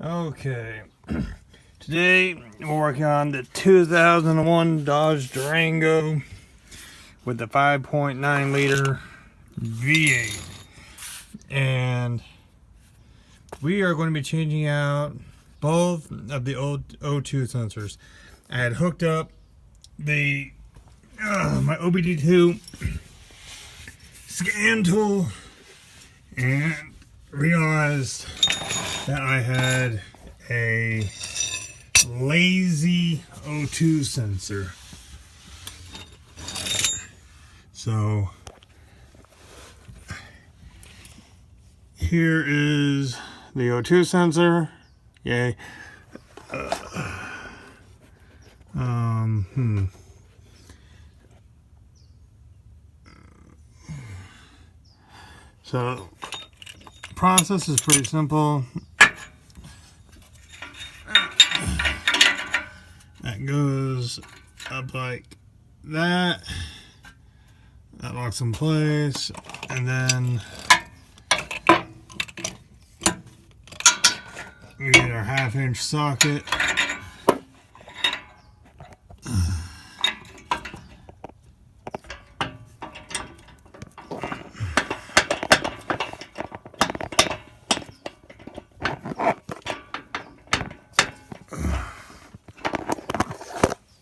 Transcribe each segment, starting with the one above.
Okay, today we're working on the 2001 Dodge Durango with the 5.9 liter V8, and we are going to be changing out both of the O2 sensors. I had hooked up the my OBD2 scan tool and realized that I had a lazy O2 sensor. So here is the O2 sensor. Yay. So process is pretty simple. That goes up like that. That locks in place, and then we get our 1/2-inch socket.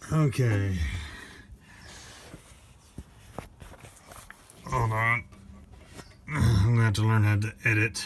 Okay. Hold on. I'm gonna have to learn how to edit.